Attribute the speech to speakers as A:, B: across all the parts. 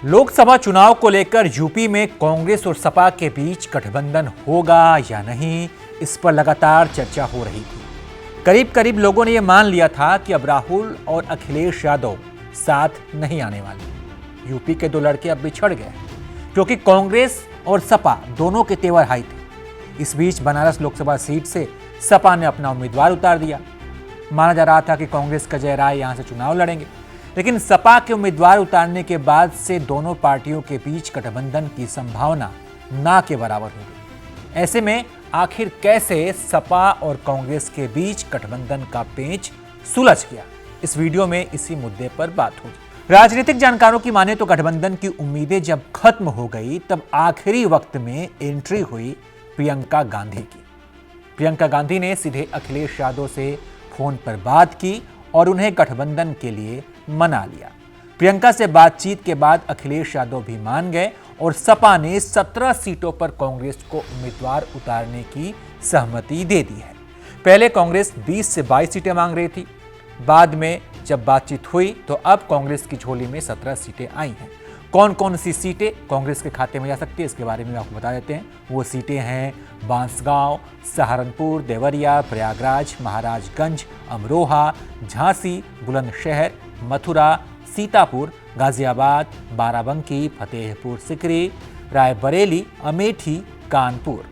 A: लोकसभा चुनाव को लेकर यूपी में कांग्रेस और सपा के बीच गठबंधन होगा या नहीं, इस पर लगातार चर्चा हो रही थी। करीब करीब लोगों ने यह मान लिया था कि अब राहुल और अखिलेश यादव साथ नहीं आने वाले। यूपी के दो लड़के अब बिछड़ गए क्योंकि कांग्रेस और सपा दोनों के तेवर हाई थे। इस बीच बनारस लोकसभा सीट से सपा ने अपना उम्मीदवार उतार दिया। माना जा रहा था कि कांग्रेस का जय राय यहां से चुनाव लड़ेंगे, लेकिन सपा के उम्मीदवार उतारने के बाद से दोनों पार्टियों के बीच गठबंधन की संभावना ना के बराबर हो गई। ऐसे में आखिर कैसे सपा और कांग्रेस के बीच गठबंधन का पेंच सुलझ गया, इस वीडियो में इसी मुद्दे पर बात होगी। राजनीतिक जानकारों की माने तो गठबंधन की उम्मीदें जब खत्म हो गई तब आखिरी वक्त में एंट्री हुई प्रियंका गांधी की। प्रियंका गांधी ने सीधे अखिलेश यादव से फोन पर बात की और उन्हें गठबंधन के लिए मना लिया। प्रियंका से बातचीत के बाद अखिलेश यादव भी मान गए और सपा ने 17 सीटों पर कांग्रेस को उम्मीदवार उतारने की सहमति दे दी है। पहले कांग्रेस 20 से 22 सीटें मांग रही थी। बाद में जब बातचीत हुई तो अब कांग्रेस की झोली में 17 सीटें आई हैं। कौन कौन सी सीटें कांग्रेस के खाते में जा सकती है, इसके बारे में आपको बता देते हैं। वो सीटें हैं बांसगांव, सहारनपुर, देवरिया, प्रयागराज, महाराजगंज, अमरोहा, झांसी, बुलंदशहर, मथुरा, सीतापुर, गाजियाबाद, बाराबंकी, फतेहपुर सिकरी, रायबरेली, अमेठी, कानपुर।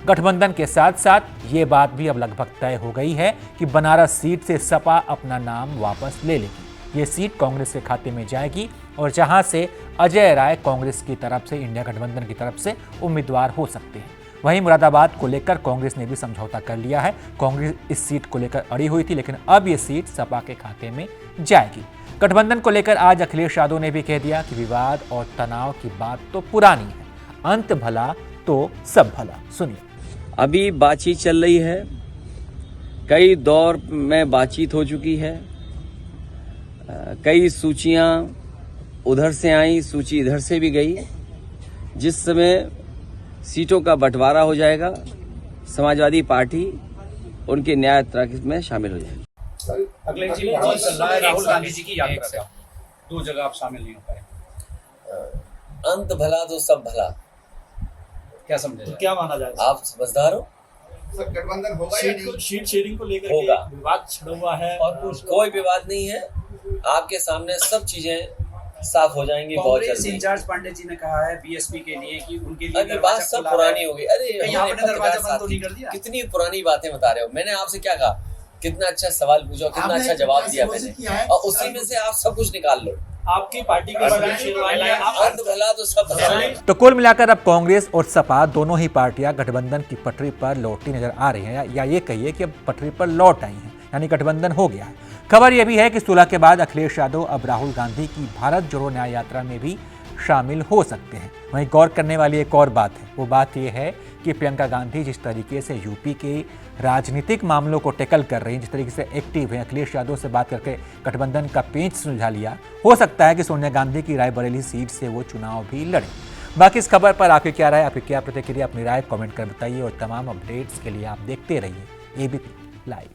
A: गठबंधन के साथ साथ ये बात भी अब लगभग तय हो गई है कि बनारस सीट से सपा अपना नाम वापस ले लेगी। ये सीट कांग्रेस के खाते में जाएगी और जहां से अजय राय कांग्रेस की तरफ से, इंडिया गठबंधन की तरफ से उम्मीदवार हो सकते हैं। वहीं मुरादाबाद को लेकर कांग्रेस ने भी समझौता कर लिया है। कांग्रेस इस सीट को लेकर अड़ी हुई थी, लेकिन अब ये सीट सपा के खाते में जाएगी। गठबंधन को लेकर आज अखिलेश यादव ने भी कह दिया कि विवाद और तनाव की बात तो पुरानी है, अंत भला तो सब भला। सुनिए।
B: अभी बातचीत चल रही है, कई दौर में बातचीत हो चुकी है, कई सूचियां उधर से आई, सूची इधर से भी गई। जिस समय सीटों का बंटवारा हो जाएगा, समाजवादी पार्टी उनके न्याय यात्रा में शामिल हो जाएगी।
C: अगले जी चल रहा है राहुल गांधी जी की यात्रा का, दो जगह आप शामिल नहीं हो पाए।
B: अंत भला तो सब भला,
C: क्या समझे?
D: तो क्या माना जाए?
B: आप समझदार हो?
D: गठबंधन होगा या नहीं? शीट शेयरिंग को लेकर
B: होगा।
D: के विवाद छिड़ा हुआ है और
B: कोई विवाद नहीं है। आपके सामने सब चीजें साफ हो जाएंगी बहुत
C: कांग्रेस
B: जल्दी।
C: इंचार्ज पांडे जी ने कहा है बीएसपी के लिए कि उनके लिए
B: अरे बात सब पुरानी हो गई। अरे
C: कहीं आपने दरवाजा बंद तो नहीं कर दिया?
B: कितनी पुरानी बातें बता रहे हो। मैंने आपसे क्या कहा, कितना अच्छा सवाल पूछा, कितना अच्छा जवाब दिया मैंने, और उसी में से आप सब कुछ निकाल लो।
D: आपकी पार्टी के बगैर शेरवानी है, आप
B: अंत भला तो सब भला।
A: तो कुल मिलाकर अब कांग्रेस और सपा दोनों ही पार्टियां गठबंधन की पटरी पर लौटती नजर आ रही हैं, या ये कहिए कि अब पटरी पर लौट आई हैं, यानी गठबंधन हो गया है। खबर यह भी है कि सुलह के बाद अखिलेश यादव अब राहुल गांधी की भारत जोड़ो न्याय यात्रा में भी शामिल हो सकते हैं। वहीं गौर करने वाली एक और बात है, वो बात यह है कि प्रियंका गांधी जिस तरीके से यूपी के राजनीतिक मामलों को टैकल कर रही हैं, जिस तरीके से एक्टिव हैं, अखिलेश यादव से बात करके गठबंधन का पेंच सुलझा लिया, हो सकता है कि सोनिया गांधी की रायबरेली सीट से वो चुनाव भी लड़े। बाकी इस खबर पर आपकी क्या राय, आपकी क्या प्रतिक्रिया, अपनी राय कमेंट कर बताइए और तमाम अपडेट्स के लिए आप देखते रहिए एबीपी लाइव।